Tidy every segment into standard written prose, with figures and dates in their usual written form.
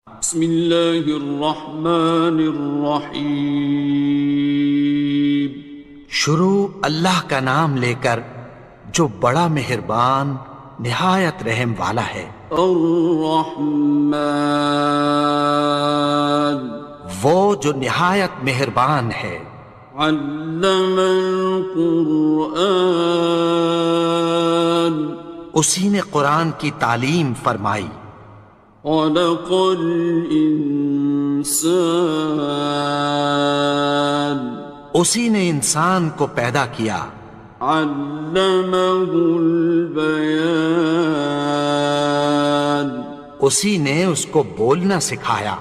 بسم اللہ الرحمن الرحیم۔ شروع اللہ کا نام لے کر جو بڑا مہربان نہایت رحم والا ہے۔ الرحمن، وہ جو نہایت مہربان ہے۔ علم القرآن، اسی نے قرآن کی تعلیم فرمائی۔ خلق الانسان، اسی نے انسان کو پیدا کیا۔ علمہ البیان، اسی نے اس کو بولنا سکھایا۔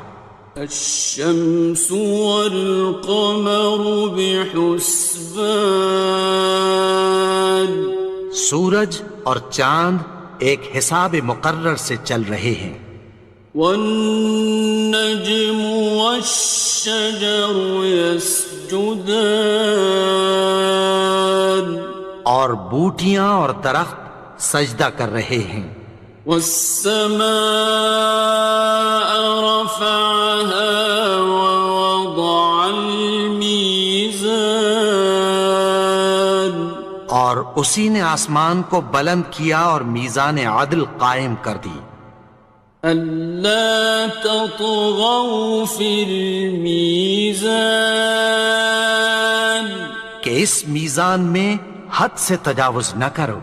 الشمس والقمر بحسبان، سورج اور چاند ایک حساب مقرر سے چل رہے ہیں۔ والنجم والشجر يسجدان، اور بوٹیاں اور درخت سجدہ کر رہے ہیں۔ والسماء رفعها ووضع الميزان، اور اسی نے آسمان کو بلند کیا اور میزان عدل قائم کر دی۔ ألا تطغوا في الميزان، کہ اس میزان میں حد سے تجاوز نہ کرو۔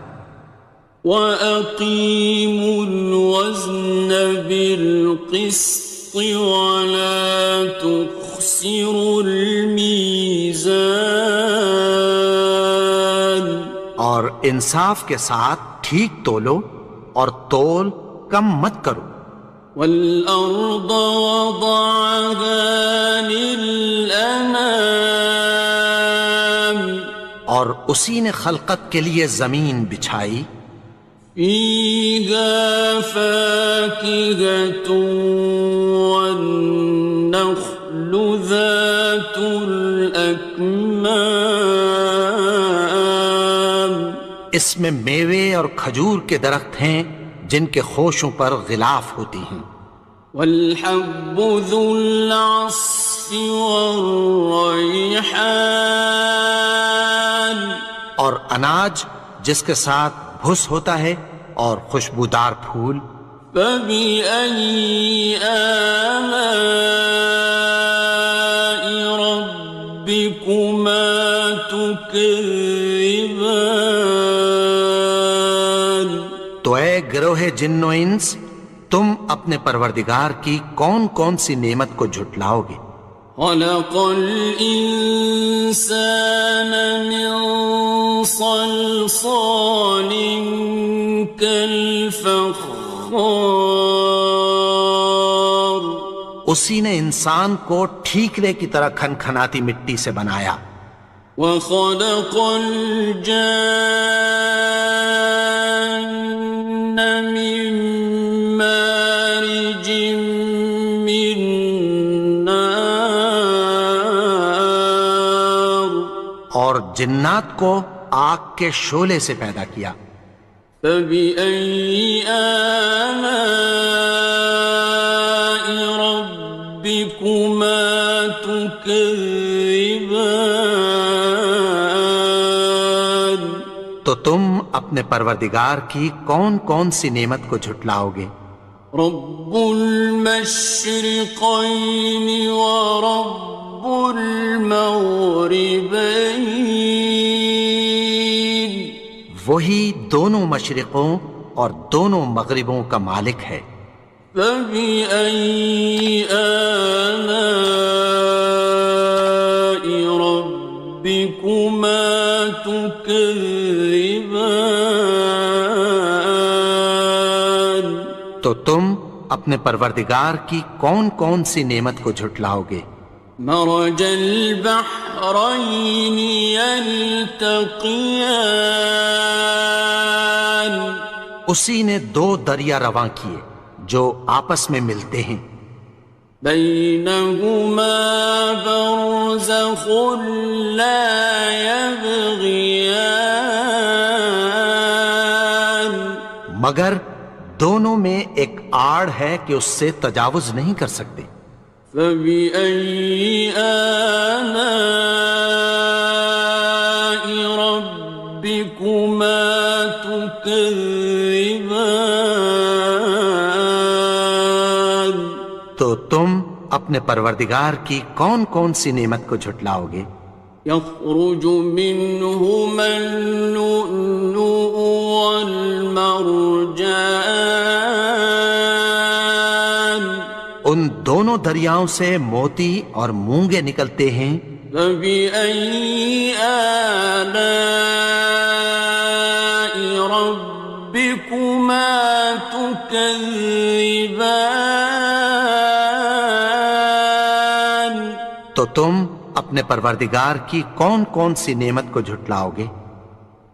وَأَقِيمُوا الْوَزْنَ بِالْقِسْطِ وَلَا تُخْسِرُوا الْمِيزَانَ، اور انصاف کے ساتھ ٹھیک تولو اور تول کم مت کرو۔ وَالْأَرْضَ وَضَعَهَا لِلْأَنَامِ، اور اسی نے خلقت کے لیے زمین بچھائی۔ فِيهَا فَاكِهَةٌ وَالنَّخْلُ ذَاتُ الْأَكْمَامِ، اس میں میوے اور کھجور کے درخت ہیں جن کے خوشوں پر غلاف ہوتی ہیں۔ وَالْحَبُّ ذُو الْعَصْفِ وَالرَّيْحَانِ، اور اناج جس کے ساتھ بھس ہوتا ہے اور خوشبودار پھول۔ فَبِأَيِّ آلَاءِ رَبِّكُمَا تُكَذِّبَانِ، تو اے گروہ جن و انس، تم اپنے پروردگار کی کون کون سی نعمت کو جھٹلاؤ گے؟ خَلَقَ الْإِنسَانَ مِنْ صَلْصَالٍ كَالْفَخَّارِ، اسی نے انسان کو ٹھیکرے کی طرح کھنکھناتی مٹی سے بنایا۔ وَخَلَقَ الْجَانَّ مِن مَّارِجٍ مِّن نَّارٍ، اور جنات کو آگ کے شعلے سے پیدا کیا۔ فَبِأَيِّ آلَاءِ رَبِّكُمَا تُكَذِّبَانِ، تو تم اپنے پروردگار کی کون کون سی نعمت کو جھٹلاؤ گے؟ رب المشرقین ورب المغربین، وہی دونوں مشرقوں اور دونوں مغربوں کا مالک ہے۔ فَبِأَيِّ آلَاءِ رَبِّكُمَا تُكَذِّبَانِ، تو تم اپنے پروردگار کی کون کون سی نعمت کو جھٹلاؤ گے؟ مرج البحرین یلتقیان، اسی نے دو دریا رواں کیے جو آپس میں ملتے ہیں۔ بینہما برزخ لا یبغیان، مگر دونوں میں ایک آڑ ہے کہ اس سے تجاوز نہیں کر سکتے۔ فبأي آلاء ربكما تكذبان؟ تو تم اپنے پروردگار کی کون کون سی نعمت کو جھٹلاؤ گے؟ يخرج منهما اللؤلؤ والمرجان، ان دونوں دریاؤں سے موتی اور مونگے نکلتے ہیں۔ فبأي آلاء ربكما تكذبان؟ تو تم اپنے پروردگار کی کون کون سی نعمت کو جھٹلاؤ گے؟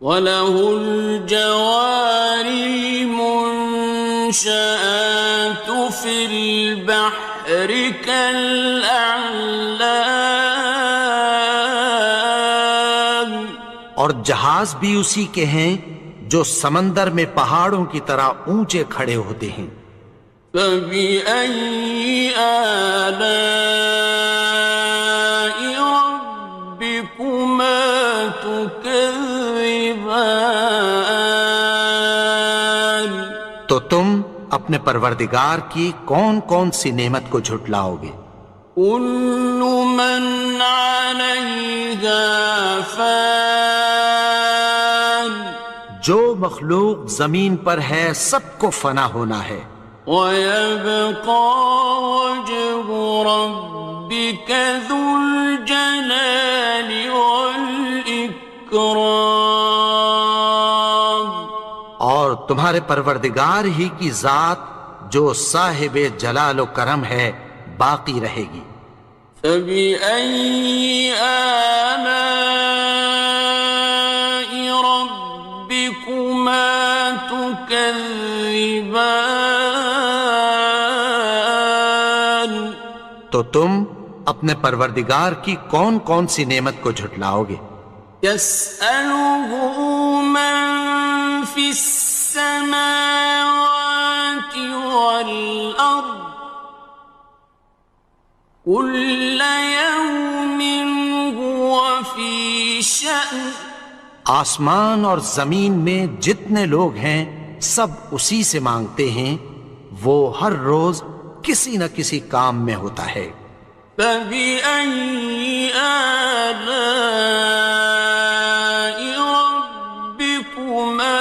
وَلَهُ الْجَوَارِ الْمُنشَآتُ فِي الْبَحْرِ كَالْأَعْلَامِ، اور جہاز بھی اسی کے ہیں جو سمندر میں پہاڑوں کی طرح اونچے کھڑے ہوتے ہیں۔ فَبِأَيِّ آلَاءِ رَبِّكُمَا تُكَذِّبَانِ؟ تو تم اپنے پروردگار کی کون کون سی نعمت کو جھٹلاؤ گے؟ كُلُّ مَنْ عَلَيْهَا فَانٍ، جو مخلوق زمین پر ہے سب کو فنا ہونا ہے۔ وَيَبْقَى وَجْهُ رَبِّكَ ذُو الْجَلَالِ وَالْإِكْرَامِ، اور تمہارے پروردگار ہی کی ذات جو صاحب جلال و کرم ہے باقی رہے گی۔ فَبِأَيِّ آلَاءِ رَبِّكُمَا تُكَذِّبَانِ؟ تو تم اپنے پروردگار کی کون کون سی نعمت کو جھٹلاؤ گے؟ يَسْأَلُهُ مَن فِي السَّمَاوَاتِ وَالْأَرْضِ كُلَّ يَوْمٍ هُوَ فِي شَأْنٍ، آسمان اور زمین میں جتنے لوگ ہیں سب اسی سے مانگتے ہیں، وہ ہر روز کسی نہ کسی کام میں ہوتا ہے۔ فَبِأَيِّ آلَاءِ رَبِّكُمَا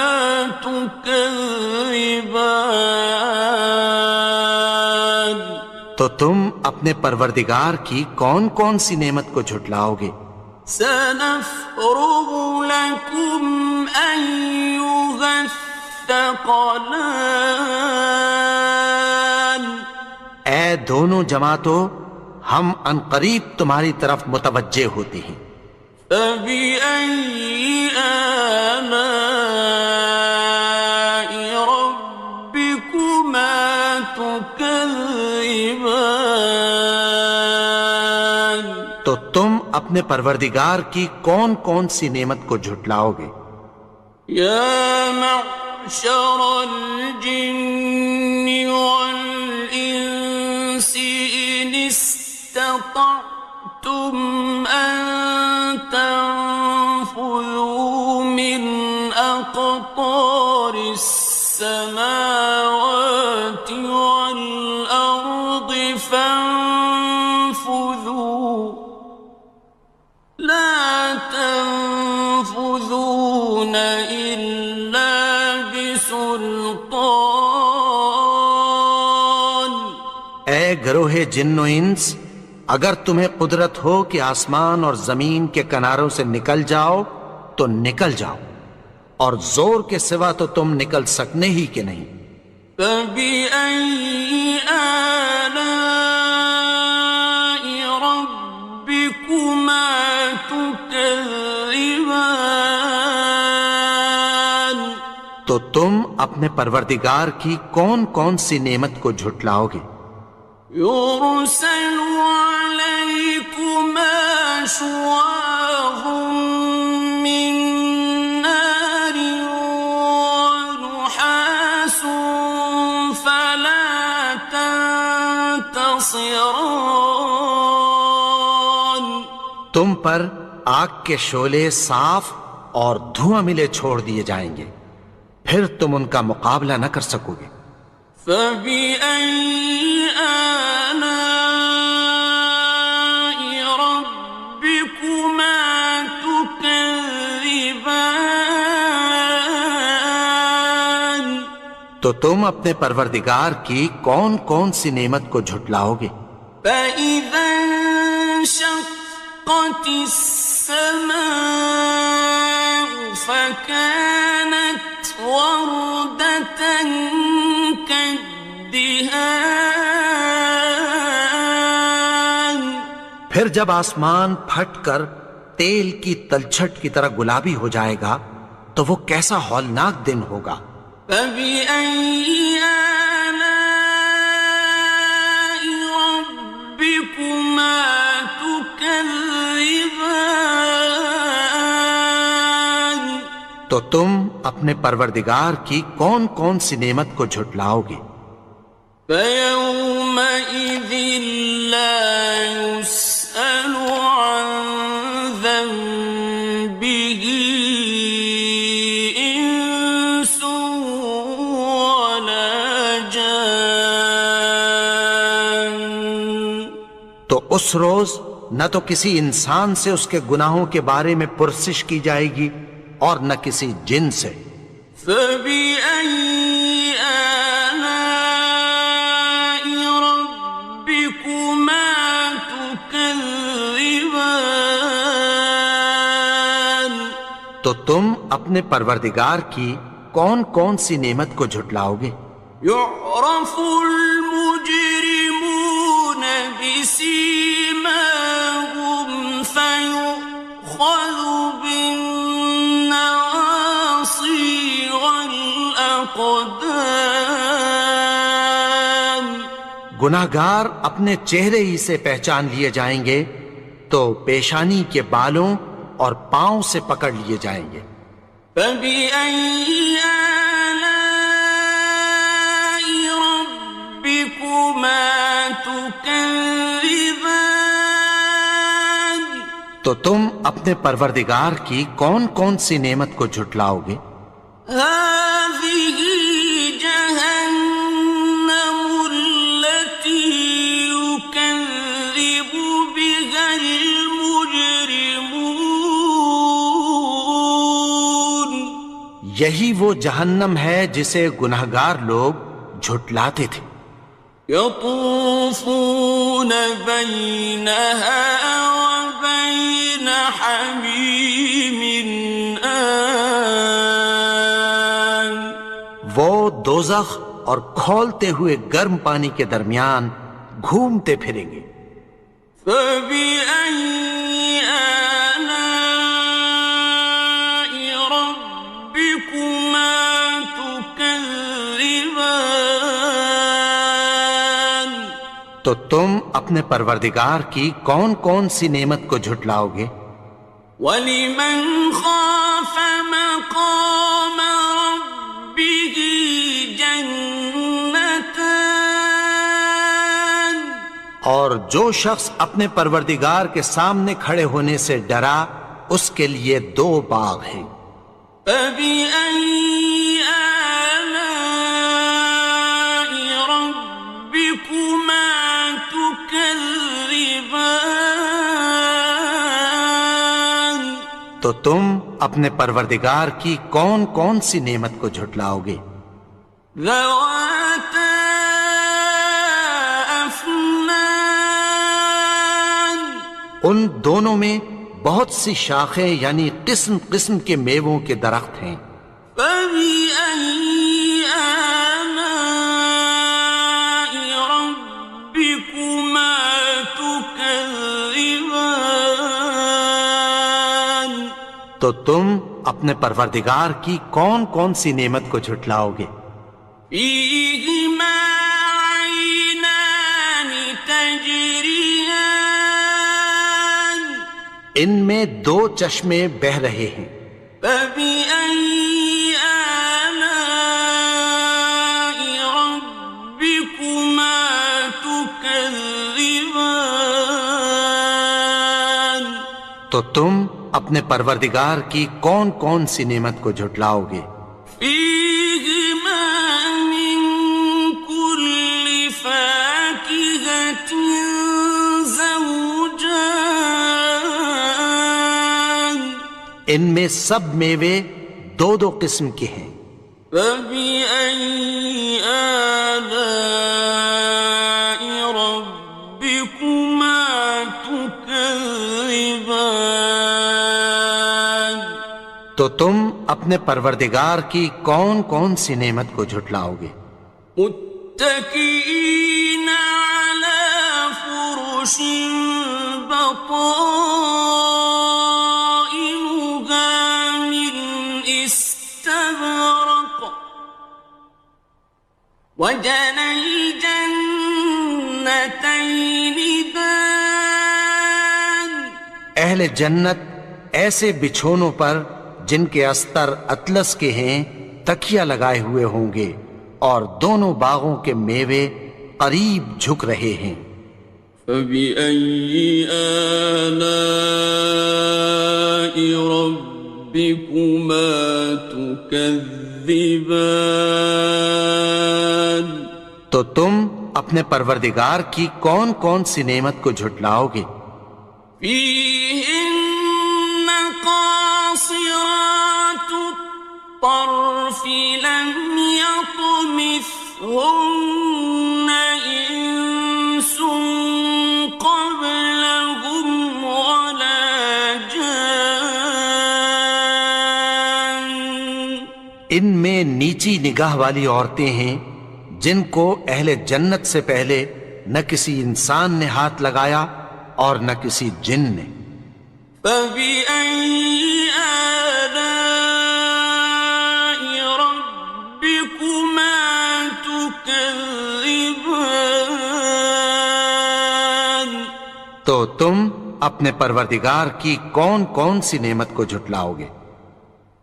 تُكَذِّبَانِ؟ تو تم اپنے پروردگار کی کون کون سی نعمت کو جھٹلاؤ گے؟ سَنَفْرُغُ لَكُمْ أَيُّهَ الثَّقَلَانِ، اے دونوں جماعتوں، ہم عنقریب تمہاری طرف متوجہ ہوتے ہیں۔ فَبِأَيِّ آلَاءِ رَبِّكُمَا تُكَذِّبَانِ؟ تو تم اپنے پروردگار کی کون کون سی نعمت کو جھٹلاؤ گے؟ يَا مَعْشَرَ الْجِنِّ وَالْإِنسِ إِنِ اسْتَطَعْتُمْ أَن تَنفُذُوا مِنْ أَقْطَارِ السَّمَاوَاتِ وَالْأَرْضِ فَانفُذُوا لَا تَنفُذُونَ إِلَّا بِسُلْطَانٍ۔ اے گروہ جن و انس، اگر تمہیں قدرت ہو کہ آسمان اور زمین کے کناروں سے نکل جاؤ تو نکل جاؤ، اور زور کے سوا تو تم نکل سکنے ہی کہ نہیں۔ فَبِأَيِّ آلَاءِ رَبِّكُمَا تُكَذِّبَانِ؟ تو تم اپنے پروردگار کی کون کون سی نعمت کو جھٹلاؤ گے؟ يُرْسَلُ عَلَيْكُمَا شُوَاظٌ مِّن نَّارٍ وَنُحَاسٌ ينتصران تم پر آگ کے شعلے صاف اور دھواں ملے چھوڑ دیے جائیں گے، پھر تم ان کا مقابلہ نہ کر سکو گے۔ فبأي آلاء ربكما تكذبان تو تم اپنے پروردگار کی کون کون سی نعمت کو جھٹلاؤ گے؟ فإذا انشقت السماء فكانت وردة كالدهان پھر جب آسمان پھٹ کر تیل کی تلچھٹ کی طرح گلابی ہو جائے گا تو وہ کیسا ہولناک دن ہوگا۔ فبأي آلاء ربكما تكذبان تو تم اپنے پروردگار کی کون کون سی نعمت کو جھٹلاؤ گے؟ فيومئذ لا يسأل عن ذنبه إنس ولا جان تو اس روز نہ تو کسی انسان سے اس کے گناہوں کے بارے میں پرسش کی جائے گی اور نہ کسی جن سے۔ فبأي آلاء ربكما تكذبان تو تم اپنے پروردگار کی کون کون سی نعمت کو جھٹلاؤ گے؟ يعرف المجرمون بسيماهم فيؤخذ بالنواصي والأقدام گناہگار اپنے چہرے ہی سے پہچان لیے جائیں گے تو پیشانی کے بالوں اور پاؤں سے پکڑ لیے جائیں گے۔ فبأي آلاء ربكما تكذبان تو تم اپنے پروردگار کی کون کون سی نعمت کو جھٹلاؤ گے؟ هذه جهنم التي يكذب بها المجرمون یہی وہ جہنم ہے جسے گناہگار لوگ جھٹلاتے تھے۔ يطوفون بينها وبين حميم آن وہ دوزخ اور کھولتے ہوئے گرم پانی کے درمیان گھومتے پھریں گے۔ فبأي آلاء ربكما تكذبان تو تم اپنے پروردگار کی کون کون سی نعمت کو جھٹلاؤ گے؟ وَلِمَنْ خَافَ مَقَامَ رَبِّهِ جَنَّتَانِ اور جو شخص اپنے پروردگار کے سامنے کھڑے ہونے سے ڈرا اس کے لیے دو باغ ہیں۔ فَبِأَيِّ آلَاءِ رَبِّكُمَا تُكَذِّبَانِ تو تم اپنے پروردگار کی کون کون سی نعمت کو جھٹلاؤ گے؟ ذَوَاتَا أَفْنَانٍ ان دونوں میں بہت سی شاخیں یعنی قسم قسم کے میووں کے درخت ہیں۔ فَبِأَيِّ آلَاءِ رَبِّكُمَا تُكَذِّبَانِ تو تم اپنے پروردگار کی کون کون سی نعمت کو جھٹلاؤ گے؟ فِيهِمَا عَيْنَانِ تَجْرِيَانِ ان میں دو چشمے بہہ رہے ہیں۔ فَبِأَيِّ آلَاءِ رَبِّكُمَا تُكَذِّبَانِ تكذبان تو تم اپنے پروردگار کی کون کون سی نعمت کو جھٹلاؤ گے؟ فيهما من كل فاكهة زوجان ان میں سب میوے دو دو قسم کے ہیں۔ فبأي آلاء ربكما تكذبان تو تم اپنے پروردگار کی کون کون سی نعمت کو جھٹلاؤ گے؟ متكئين على فرش بطائنها من استبرق وجنى الجنتين دان اہل جنت ایسے بچھونوں پر جن کے استر اطلس کے ہیں تکیہ لگائے ہوئے ہوں گے، اور دونوں باغوں کے میوے قریب جھک رہے ہیں۔ فبأي آلاء ربكما تكذبان تو تم اپنے پروردگار کی کون کون سی نعمت کو جھٹلاؤ گے؟ فيهن قاصرات الطرف لم يطمثهن إنس قبلهم ولا جان ان میں نیچی نگاہ والی عورتیں ہیں جن کو اہل جنت سے پہلے نہ کسی انسان نے ہاتھ لگایا اور نہ کسی جن نے۔ فبأي آلاء ربكما تكذبان تو تم اپنے پروردگار کی کون کون سی نعمت کو جھٹلاؤ گے؟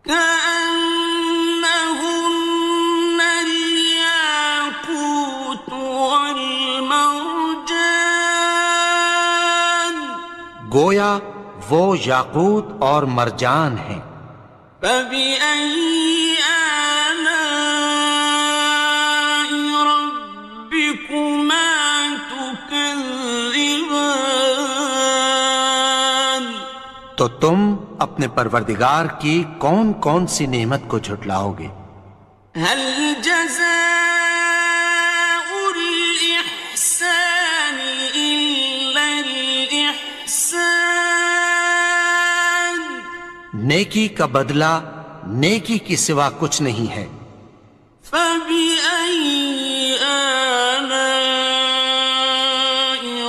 كأنهن الياقوت والمرجان گویا وہ یاقوت اور مرجان ہیں۔ فبأي آلاء ربكما تكذبان تو تم اپنے پروردگار کی کون کون سی نعمت کو جھٹلاؤ گے؟ هل جزاء الإحسان إلا الإحسان نیکی کا بدلہ نیکی کی سوا کچھ نہیں ہے۔ فبأي آلاء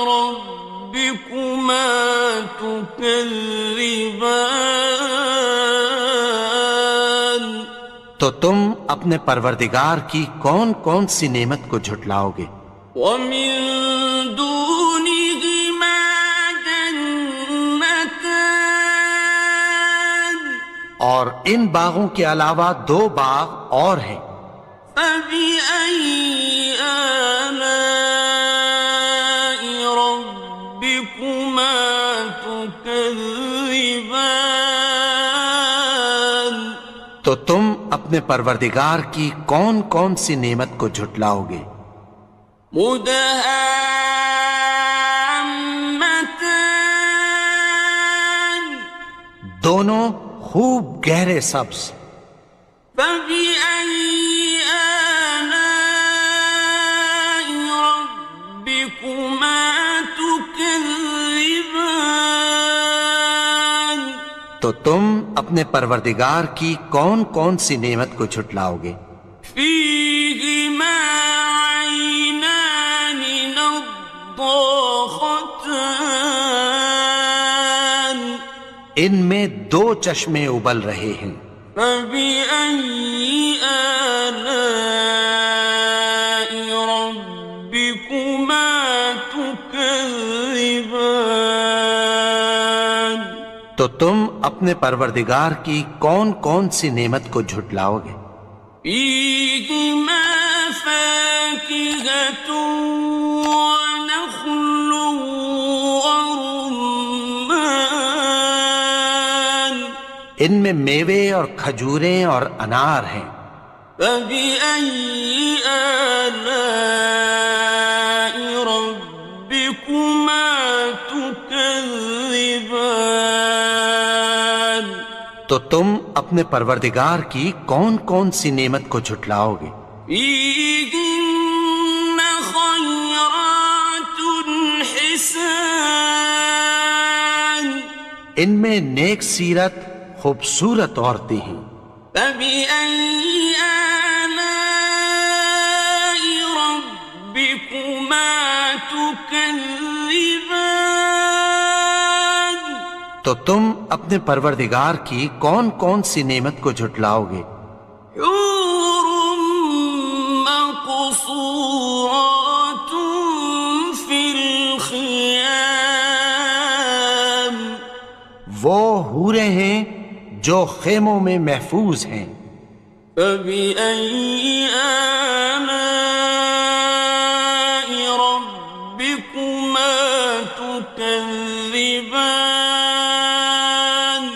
ربكما تكذبان تو تم اپنے پروردگار کی کون کون سی نعمت کو جھٹلاؤ گے؟ ومن دونهما جنتان اور ان باغوں کے علاوہ دو باغ اور ہیں۔ فبأي آلاء ربكما تكذبان تو تم اپنے پروردگار کی کون کون سی نعمت کو جھٹلاؤ گے؟ مدهامتان دونوں خوب گہرے سبز۔ فبأي آلاء ربكما تكذبان تو تم اپنے پروردگار کی کون کون سی نعمت کو جھٹلاؤ گے؟ فيهما عينان نضاختان ان میں دو چشمے ابل رہے ہیں۔ فبأي آلاء ربكما تكذبان تو تم اپنے پروردگار کی کون کون سی نعمت کو جھٹلاؤ گے؟ فيهما فاكهة ونخل ان میں میوے اور کھجوریں اور انار ہیں۔ فبأي آلاء ربكما تكذبان؟ تو تم اپنے پروردگار کی کون کون سی نعمت کو جھٹلاؤ گے؟ فيهن خيرات حسان، ان میں نیک سیرت خوبصورت عورتیں ہیں۔ فبأي آلاء ربكما تكذبان؟ تو تم اپنے پروردگار کی کون کون سی نعمت کو جھٹلاؤ گے؟ حور مقصورات في الخيام، وہ حوریں ہیں جو خیموں میں محفوظ ہیں۔ فبأي آلاء ربكما تكذبان؟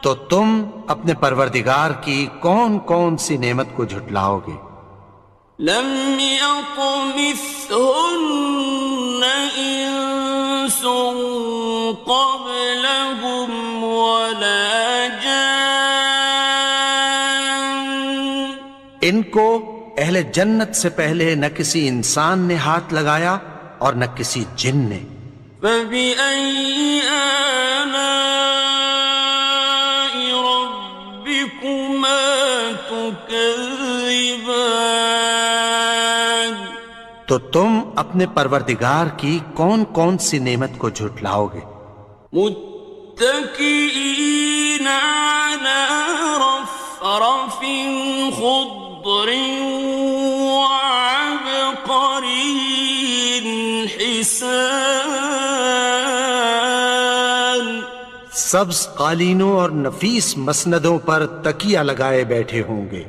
تو تم اپنے پروردگار کی کون کون سی نعمت کو جھٹلاؤ گے؟ لم يطمثهن إنس قبلهم ولا جان، ان کو اہل جنت سے پہلے نہ کسی انسان نے ہاتھ لگایا اور نہ کسی جن نے۔ فبأي آلاء ربكما تكذبان؟ تو تم اپنے پروردگار کی کون کون سی نعمت کو جھٹلاؤ گے؟ متكئين على رفرف خضر وعبقري حسان، سبز قالینوں اور نفیس مسندوں پر تکیہ لگائے بیٹھے ہوں گے۔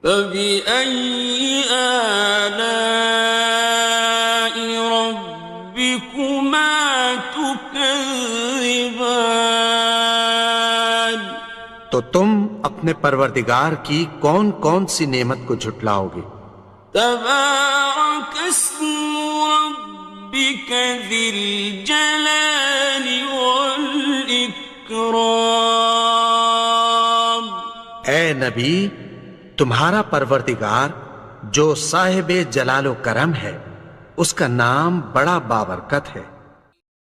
فبأي آلاء ربكما تكذبان؟ تو تم اپنے پروردگار کی کون کون سی نعمت کو جھٹلاؤ گے؟ تبارك اسم ربك ذي الجلال والإكرام۔ اے نبی، تمہارا پروردگار جو صاحب جلال و کرم ہے، اس کا نام بڑا بابرکت ہے۔